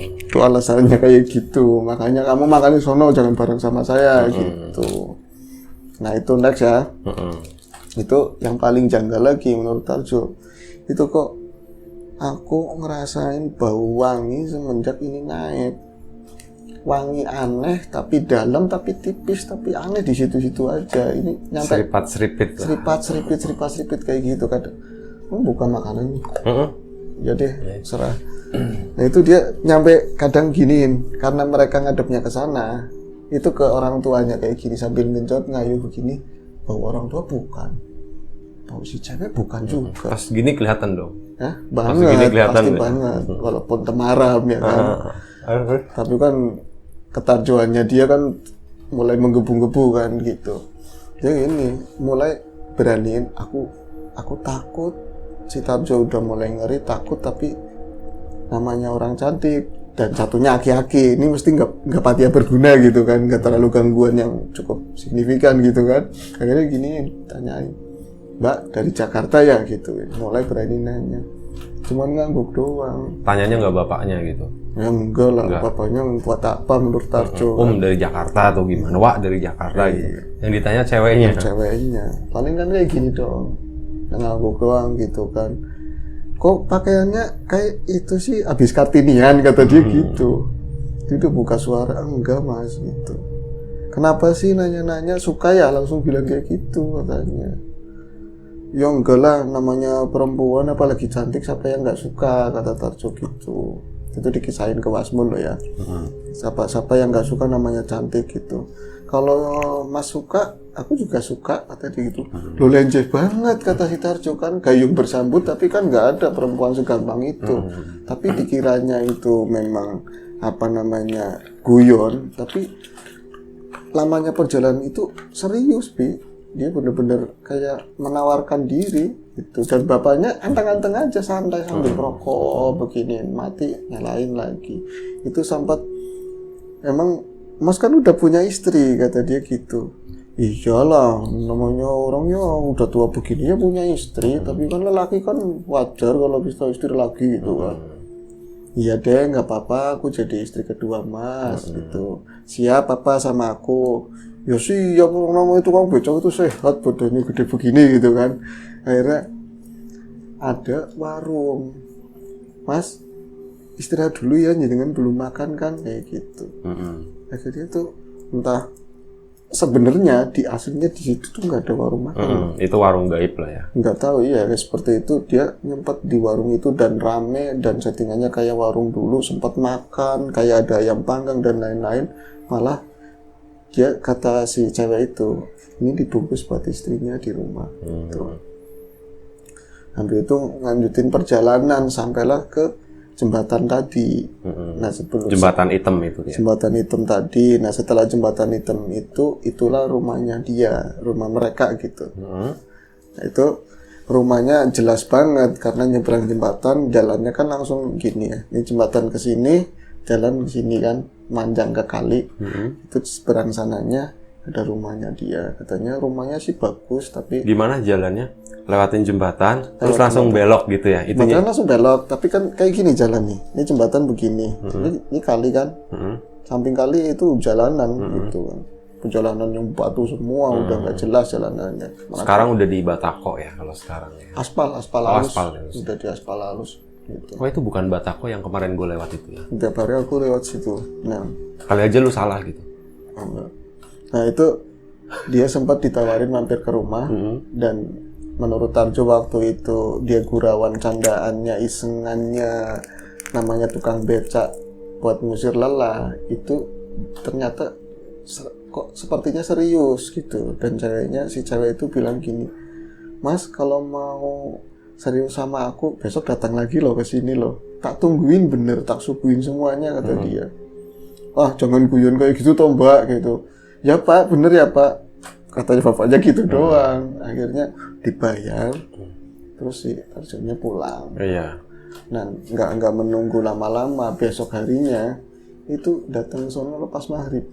Itu alasannya kayak gitu. Makanya kamu makan di sono jangan bareng sama saya gitu. Nah itu next ya. Itu yang paling janggal lagi menurut Tarjo. Itu kok aku ngerasain bau wangi semenjak ini naik. Wangi aneh tapi dalam tapi tipis tapi aneh di situ-situ aja. Ini nyampe seripat-seripit kayak gitu kan. Bukan makanan. Ya deh, serah. Nah itu dia nyampe kadang giniin karena mereka ngadepnya ke sana. Itu ke orang tuanya kayak gini sambil ngenjot ngayuh begini. Bau orang tua bukan. Bau si cewek bukan juga. Pas gini kelihatan dong. Hah? Banget, pasti ya? banget. Walaupun temaram ya kan. Tapi kan ketarjoannya dia kan mulai menggebu-gebu kan gitu. Dia ini mulai beraniin aku takut. Si Tarjo udah mulai ngeri takut tapi namanya orang cantik dan satunya aki-aki ini mesti nggak patia berguna gitu kan, nggak terlalu gangguan yang cukup signifikan gitu kan. Akhirnya gini tanyain, Mbak dari Jakarta ya gitu, mulai berani nanya. Cuman ngangguk doang. Tanyanya nggak bapaknya gitu? Ya enggak lah, bapaknya buat apa menurut Tarjo? Dari Jakarta atau gimana? Wah dari Jakarta gitu. Yang ditanya ceweknya. Ceweknya, paling kan kayak gini dong, ngangguk doang gitu kan. Kok pakaiannya kayak itu sih habis Kartinian kata dia gitu. Itu buka suara enggak mas gitu. Kenapa sih nanya-nanya suka ya langsung bilang kayak gitu katanya. Ya enggak lah namanya perempuan apalagi cantik siapa yang nggak suka kata Tarjo gitu. Itu dikisahin ke Wasmun loh ya. Siapa yang nggak suka namanya cantik gitu. Kalau mas suka aku juga suka kata dia gitu. Lo lenjeh banget kata si Tarjo kan gayung bersambut tapi kan nggak ada perempuan segampang itu. Tapi dikiranya itu memang apa namanya guyon tapi lamanya perjalanan itu serius Bi. Dia bener-bener kayak menawarkan diri gitu. Dan bapaknya anteng-anteng aja santai sambil rokok begini mati nyalain lagi. Itu sempat emang mas kan udah punya istri kata dia gitu. Iyalah namanya orangnya udah tua begini ya punya istri. Tapi kan lelaki kan wajar kalau bisa istri lagi gitu kan. Iya deh nggak apa-apa aku jadi istri kedua mas gitu. Siap apa sama aku. Ya sih ya namanya tukang becak itu sehat badannya gede begini gitu kan. Akhirnya ada warung. Mas istirahat dulu ya jangan belum makan kan kayak gitu. Akhirnya tuh entah sebenarnya di aslinya di situ tuh nggak ada warung makan. Itu warung gaib lah ya. Nggak tahu ya, kayak seperti itu dia nyempet di warung itu dan rame dan settingannya kayak warung dulu, sempat makan kayak ada ayam panggang dan lain-lain. Malah dia kata si cewek itu ini dibungkus buat istrinya di rumah. Gitu. Habis itu lanjutin perjalanan sampailah ke jembatan tadi. Nah, sebelum Jembatan hitam itu ya. jembatan hitam tadi. Nah, setelah jembatan hitam itu, itulah rumahnya dia, rumah mereka gitu. Nah, itu rumahnya jelas banget karena nyebrang jembatan, jalannya kan langsung gini ya. Ini jembatan ke sini, jalan ke sini kan, manjang ke kali. Itu seberang sananya ada rumahnya dia. Katanya rumahnya sih bagus, tapi Gimana jalannya? Lewatin jembatan, terus langsung belok gitu ya? Itunya. jembatan langsung belok, tapi kan kayak gini jalan nih. Ini jembatan begini. Ini kali kan. Samping kali itu jalanan gitu kan. Perjalanan yang batu semua, udah nggak jelas jalanannya. Sekarang udah di Batako ya kalau sekarang ya. Aspal halus. aspal ya. Udah di aspal halus gitu. Oh itu bukan Batako yang kemarin gue lewat itu ya? Tiap hari aku lewat situ. Nah, Kali aja lu salah gitu. enggak. Nah itu dia sempat ditawarin mampir ke rumah dan menurut Tarjo waktu itu dia gurauan candaannya, isengannya, namanya tukang becak buat ngusir lelah, itu ternyata kok sepertinya serius gitu. Dan si cewek itu bilang gini, Mas kalau mau serius sama aku besok datang lagi loh ke sini loh, tak tungguin bener, tak suguhin semuanya, kata dia. Wah jangan guyon kayak gitu toh mbak gitu. Ya pak, bener ya pak, katanya bapaknya gitu doang. Akhirnya dibayar, terus si Tarjonya pulang. Iya. Nah nggak menunggu lama-lama, besok harinya itu datang ke sono lepas maghrib.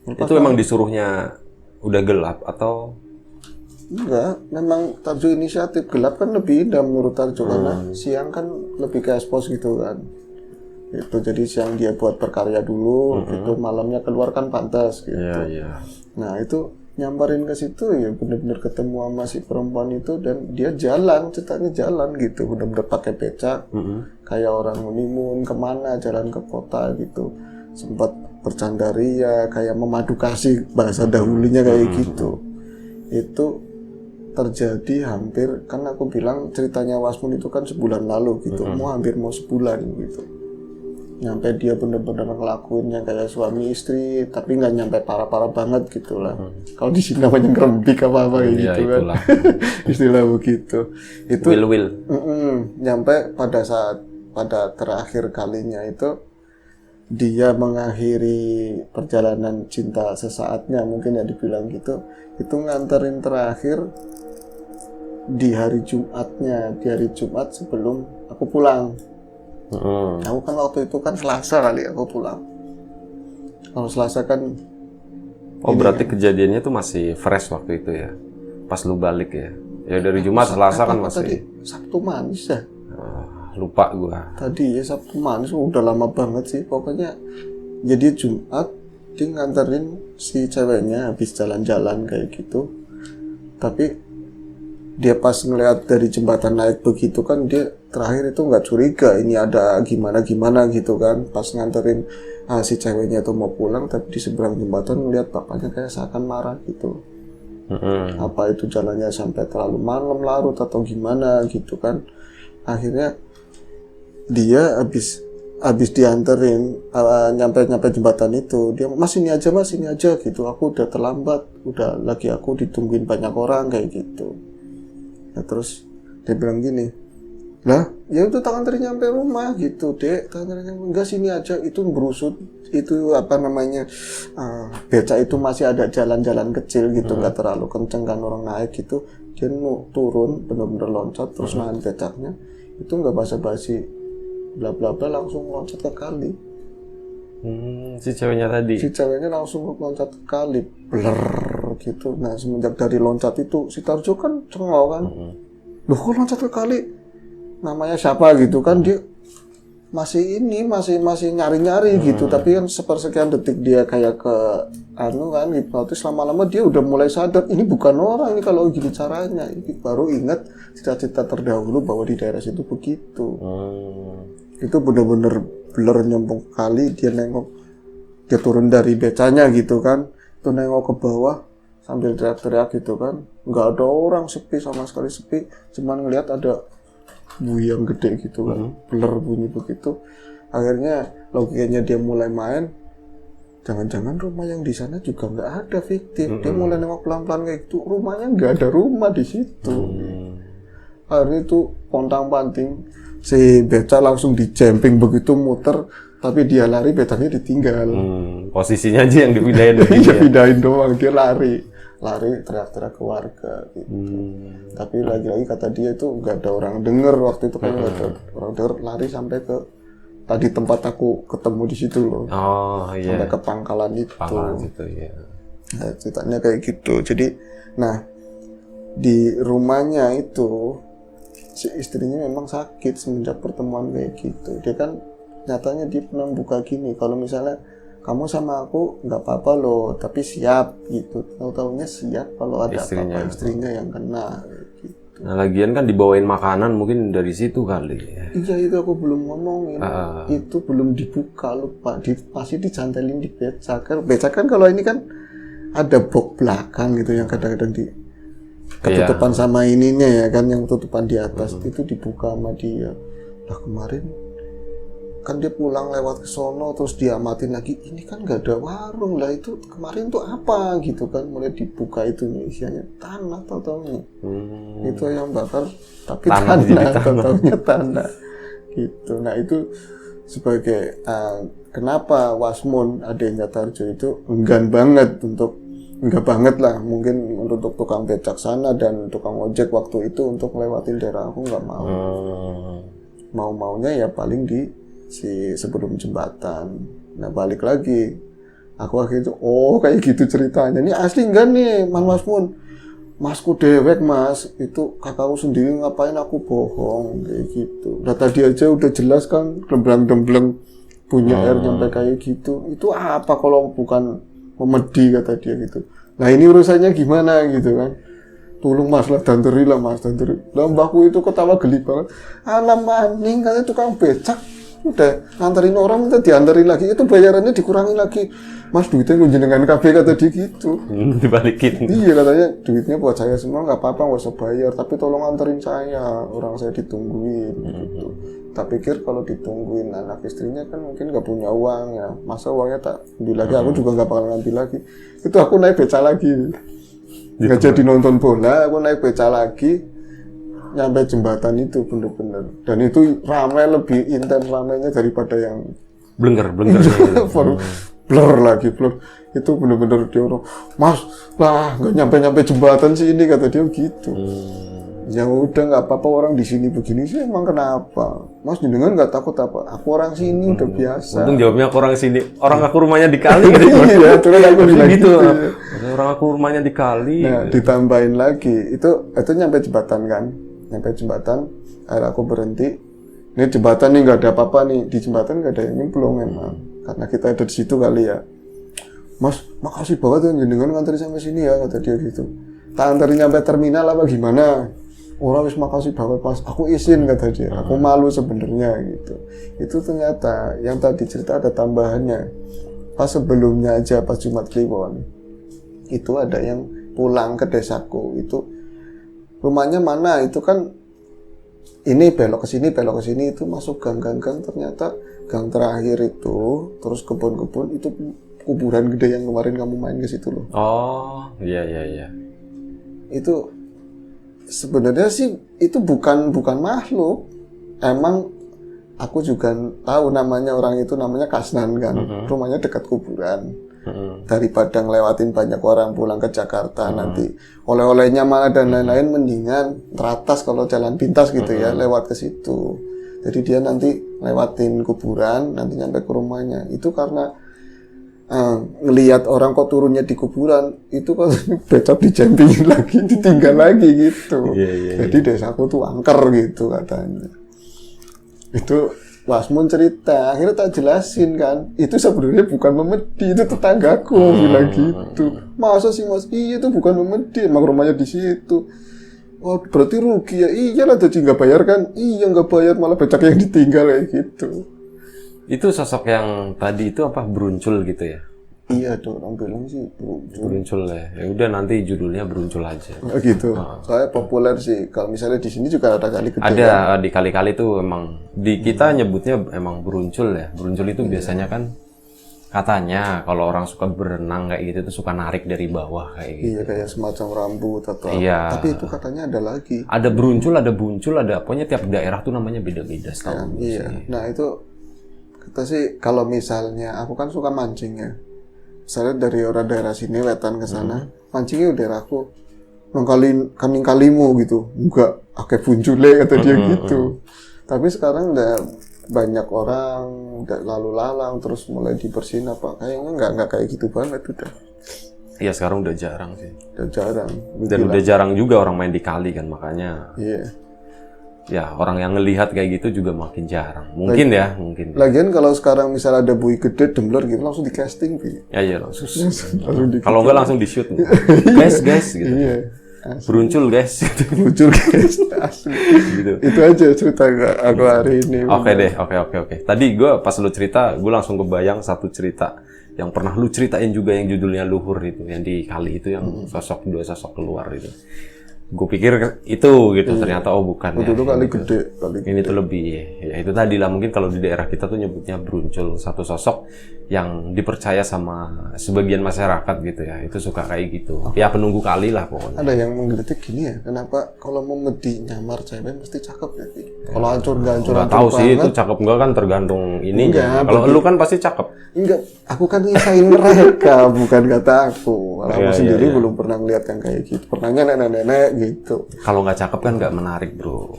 Itu emang disuruhnya udah gelap atau? Enggak, memang Tarjo inisiatif. Gelap kan lebih indah menurut Tarjo karena siang kan lebih ke expose gitu kan. Itu jadi siang dia buat berkarya dulu, gitu malamnya keluar kan pantas gitu. Iya. Nah itu nyamperin ke situ ya bener-bener ketemu sama si perempuan itu dan dia jalan, ceritanya jalan gitu, bener-bener pakai becak, kayak orang honeymoon kemana, jalan ke kota gitu, sempat bercanda ria, kayak memadu kasih bahasa dahulinya kayak gitu. Itu terjadi hampir, kan aku bilang ceritanya Wasmun itu kan sebulan lalu gitu, mau sebulan gitu. Nyampe dia bener-bener ngelakuinnya kayak suami istri, tapi nggak nyampe parah-parah banget gitu lah. Kalau di sini namanya ngerembik apa-apa gitu kan. Istilah begitu. Itu Will. nyampe pada terakhir kalinya itu dia mengakhiri perjalanan cinta sesaatnya, mungkin ya dibilang gitu. Itu nganterin terakhir di hari Jumatnya, di hari Jumat sebelum aku pulang. Aku kan waktu itu kan Selasa kali aku pulang. Kalau Selasa kan. Oh berarti kejadiannya tuh masih fresh waktu itu ya, pas lu balik ya? Ya dari Jumat Selasa kan masih. Tadi Sabtu manis ya. Lupa gua. Tadi ya Sabtu manis udah lama banget sih. Pokoknya jadi Jumat dia nganterin si ceweknya habis jalan-jalan kayak gitu. Tapi dia pas ngeliat dari jembatan naik begitu kan dia terakhir itu nggak curiga ini ada gimana gitu kan, pas nganterin si ceweknya itu mau pulang tapi di seberang jembatan ngeliat bapaknya kayak seakan marah gitu. Apa itu jalannya sampai terlalu malam larut atau gimana gitu kan. Akhirnya dia habis dianterin nyampe jembatan itu dia mas ini aja gitu, aku udah terlambat, udah lagi aku ditungguin banyak orang kayak gitu. Nah, terus dia bilang gini, lah ya udah tak anterin nyampe rumah gitu dek, tak anterin nyampe, enggak sini aja, itu berusut, itu apa namanya beca itu masih ada jalan-jalan kecil gitu, nggak terlalu kenceng kan orang naik gitu, dia mau turun bener-bener loncat terus nahan becaknya itu nggak basa-basi bla bla bla langsung loncat ke kali. Si ceweknya langsung loncat ke kali, bler gitu. Nah semenjak dari loncat itu si Tarjo kan cengok kan, loh kok loncat ke kali, namanya siapa gitu kan, dia masih nyari gitu, tapi kan sepersekian detik dia kayak ke kan hipnotis, lama-lama dia udah mulai sadar ini bukan orang ini kalau gini caranya, ini baru ingat cita-cita terdahulu bahwa di daerah situ begitu. Itu bener-bener blur nyambung kali, dia nengok dia turun dari becanya gitu kan, itu nengok ke bawah sambil teriak-teriak gitu kan, nggak ada orang, sepi sama sekali sepi, cuman ngelihat ada buih yang gede gitu kan, beler bunyi begitu. Akhirnya logikanya dia mulai main, jangan-jangan rumah yang di sana juga nggak ada, fiktif. Dia mulai nengok pelan-pelan kayak gitu, rumahnya nggak ada rumah di situ. Akhirnya itu pontang-panting si beca langsung dijemping begitu muter, tapi dia lari, becanya ditinggal. Posisinya aja yang dipindahin. Iya, pindahin doang, dia lari teriak-teriak ke warga gitu. Tapi lagi-lagi kata dia itu nggak ada orang denger waktu itu, kan nggak ada orang denger, lari sampai ke tadi tempat aku ketemu di situ loh. Oh iya. Sampai ke pangkalan itu. Pangkalan itu ya. Nah, ceritanya kayak gitu. Jadi, nah di rumahnya itu si istrinya memang sakit semenjak pertemuan kayak gitu. Dia kan nyatanya dia pernah buka gini, kalau misalnya kamu sama aku nggak apa-apa loh, tapi siap gitu. Tahu-taunya siap kalau ada apa-apa istrinya yang kena gitu. Nah, lagian kan dibawain makanan mungkin dari situ kali ya. Iya, itu aku belum ngomongin. Itu belum dibuka, lupa. Pasti dicantelin di beca kan kalau ini kan ada box belakang gitu yang kadang-kadang di ketutupan sama ininya ya kan, yang tutupan di atas itu dibuka sama dia. Nah kemarin kan dia pulang lewat ke sono, terus diamatin lagi, ini kan nggak ada warung lah, itu kemarin tuh apa gitu kan, mulai dibuka itunya, isinya tanah tau-taunya. Itu yang bakar tapi tanah tau-taunya tanah gitu. Nah itu sebagai kenapa Wasmun Adenya Tarjo itu enggan banget untuk, enggak banget lah mungkin untuk tukang becak sana dan tukang ojek waktu itu untuk ngelewatin daerah aku nggak mau. Mau-maunya ya paling di sebelum jembatan. Nah balik lagi, aku akhirnya itu kayak gitu ceritanya. Ini asli enggak nih Mas Mun? Masku dewek mas, itu kakakku sendiri, ngapain aku bohong kayak gitu. Nah tadi aja udah jelas kan, gembleng-gembleng punya air nyampe kayak gitu. Itu apa kalau bukan memedi kata dia gitu. Nah ini urusannya gimana gitu kan. Tolong mas lah, danderi lah mas, danderi. Lah mbahku itu ketawa geli banget. Alam maning, katanya tukang becak. Udah nganterin orang, minta dianterin lagi. Itu bayarannya dikurangi lagi. Mas duitnya kunjungan KB kata dia gitu. Dibalikin. Iya katanya duitnya buat saya semua, nggak apa-apa nggak usah bayar. Tapi tolong anterin saya, orang saya ditungguin gitu. Tak pikir kalau ditungguin anak istrinya kan mungkin nggak punya uang ya. Masa uangnya tak ambil lagi, aku juga nggak bakal ngambil lagi. Itu aku naik beca lagi. Nggak jadi nonton bola, aku naik beca lagi. Nyampe jembatan itu bener-bener. Dan itu ramai, lebih intens ramainya daripada yang Blengker. Blur lagi. Itu bener-bener dia orang, mas lah nggak nyampe jembatan sih ini, kata dia gitu. Ya udah nggak apa-apa, orang di sini begini sih emang kenapa? Mas jenengan nggak takut apa? Aku orang sini udah biasa. Untung jawabnya aku orang sini. Orang aku rumahnya di kali. Iya, terus aku bilang gitu. Orang aku rumahnya di kali. Nah, ditambahin lagi itu nyampe jembatan kan? Nyampe jembatan, akhirnya aku berhenti. Ini jembatan nih nggak ada apa-apa nih, di jembatan nggak ada yang nyemplung emang. Karena kita ada di situ kali ya. Mas, makasih banget ya jenengan nganterin sampai sini ya, kata dia gitu. Tak anterin nyampe terminal apa gimana? Orang wis makasih banget mas, aku izin kata dia. Aku malu sebenarnya gitu. Itu ternyata yang tadi cerita ada tambahannya. Pas sebelumnya aja, pas Jumat Kliwon, itu ada yang pulang ke desaku. Itu rumahnya mana? Itu kan ini belok ke sini itu masuk gang. Ternyata gang terakhir itu terus kebun-kebun itu kuburan gede yang kemarin kamu main ke situ loh. Oh, iya. Itu sebenarnya sih itu bukan makhluk. Emang aku juga tahu namanya, orang itu namanya Kasnan kan. Rumahnya dekat kuburan. Daripada ngelewatin banyak orang pulang ke Jakarta nanti oleh-olehnya mana dan lain-lain, mendingan teratas kalau jalan pintas gitu ya, lewat ke situ. Jadi dia nanti lewatin kuburan, nanti nyampe ke rumahnya. Itu karena ngelihat orang kok turunnya di kuburan, itu kok becak dijempingin lagi, ditinggal lagi gitu. Jadi desaku tuh angker gitu katanya. Itu Wasmun cerita, akhirnya tak jelasin kan, itu sebenarnya bukan memedi, itu tetanggaku bilang gitu. Masa sih mas? Iya itu bukan memedi, emang rumahnya di situ. Oh berarti rugi ya? Iyalah, jadi nggak bayar kan? Iya nggak bayar, malah becak yang ditinggal kayak gitu. Itu sosok yang tadi itu apa beruncul gitu ya? Iya tuh, orang bilang sih Beruncul. Beruncul ya. Ya udah nanti judulnya beruncul aja. Oh gitu. Soalnya populer sih. Kalau misalnya di sini juga ada kali gede. Ada di kali-kali tuh emang di kita nyebutnya emang beruncul ya. Beruncul itu biasanya kan katanya kalau orang suka berenang kayak gitu tuh suka narik dari bawah kayak gitu. Iya, kayak semacam rambut atau Iya. apa. Tapi itu katanya ada lagi. Ada beruncul, ada buncul, ada pokoknya tiap daerah tuh namanya beda-beda setahu gue Iya. sih. Nah itu kata sih kalau misalnya aku kan suka mancing ya. Misalnya dari orang daerah sini wetan ke sana, mancingnya daerahku kaning kalimu gitu. Enggak, akeh buncule kata dia gitu. Tapi sekarang udah banyak orang udah lalu lalang terus mulai dibersihin apa kayaknya nggak kayak gitu banget udah. Iya sekarang udah jarang sih. Udah jarang. Dan udah jarang juga orang main di kali kan makanya Iya. ya orang yang ngelihat kayak gitu juga makin jarang. Mungkin ya, mungkin. Lagian kalau sekarang misalnya ada buih gede dembler gitu langsung di casting Bi. Ya iya langsung. Langsung di Kalau enggak langsung di shoot. Guys gitu. Iya. Beruncul guys gitu. Muncul guys. Asli. Gitu. Itu aja cerita aku hari ini. Oke deh, oke. Tadi gue pas lu cerita, gue langsung kebayang satu cerita yang pernah lu ceritain juga yang judulnya Luhur itu, yang di kali itu yang dua sosok keluar itu. Gue pikir itu gitu, ternyata oh bukan ya. Itu kali gede, kali Ini tuh lebih, ya itu tadi lah mungkin kalau di daerah kita tuh nyebutnya beruncul, satu sosok yang dipercaya sama sebagian masyarakat gitu ya, itu suka kayak gitu. Ya penunggu kali lah pokoknya. Ada yang menggelitik gini ya, kenapa kalau mau nyamar cewek mesti cakep ya? Kalau hancur nggak hancur Nggak tahu sih itu cakep enggak kan tergantung ininya. Kalau lu kan pasti cakep. Enggak, aku kan ngisain mereka, bukan kata aku. Kalau aku sendiri belum pernah ngeliat yang kayak gitu. Pernahnya nenek-nenek gitu. Kalau nggak cakep kan nggak menarik bro.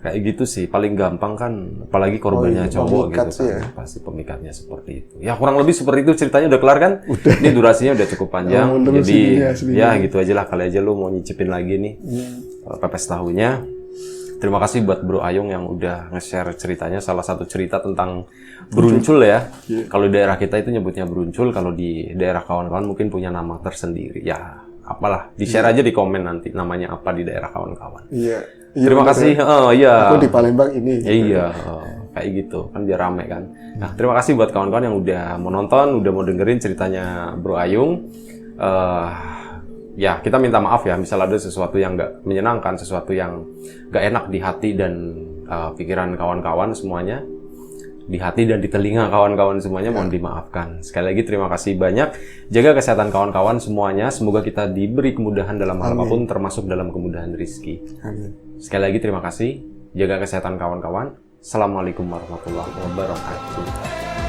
Kayak gitu sih, paling gampang kan, apalagi korbannya cowok gitu kan. Ya. Pasti pemikatnya seperti itu. Ya kurang lebih seperti itu ceritanya udah kelar kan? Ini durasinya udah cukup panjang. Jadi ya gitu aja lah, kali aja lu mau nyicipin lagi nih pepes tahunya. Terima kasih buat Bro Ayung yang udah nge-share ceritanya, salah satu cerita tentang beruncul ya. Kalau di daerah kita itu nyebutnya beruncul, kalau di daerah kawan-kawan mungkin punya nama tersendiri. Ya, apalah, di-share aja di komen nanti namanya apa di daerah kawan-kawan. Iya. Terima kasih. Iya. Aku di Palembang ini. Iya, kayak gitu kan biar rame kan. Nah, terima kasih buat kawan-kawan yang udah mau nonton, udah mau dengerin ceritanya Bro Ayung. Ya, kita minta maaf ya, misal ada sesuatu yang nggak menyenangkan, sesuatu yang nggak enak di hati dan pikiran kawan-kawan semuanya, di hati dan di telinga kawan-kawan semuanya, mohon dimaafkan. Sekali lagi terima kasih banyak, jaga kesehatan kawan-kawan semuanya, semoga kita diberi kemudahan dalam hal apapun, termasuk dalam kemudahan rezeki. Amin. Sekali lagi terima kasih, jaga kesehatan kawan-kawan. Assalamualaikum warahmatullahi wabarakatuh.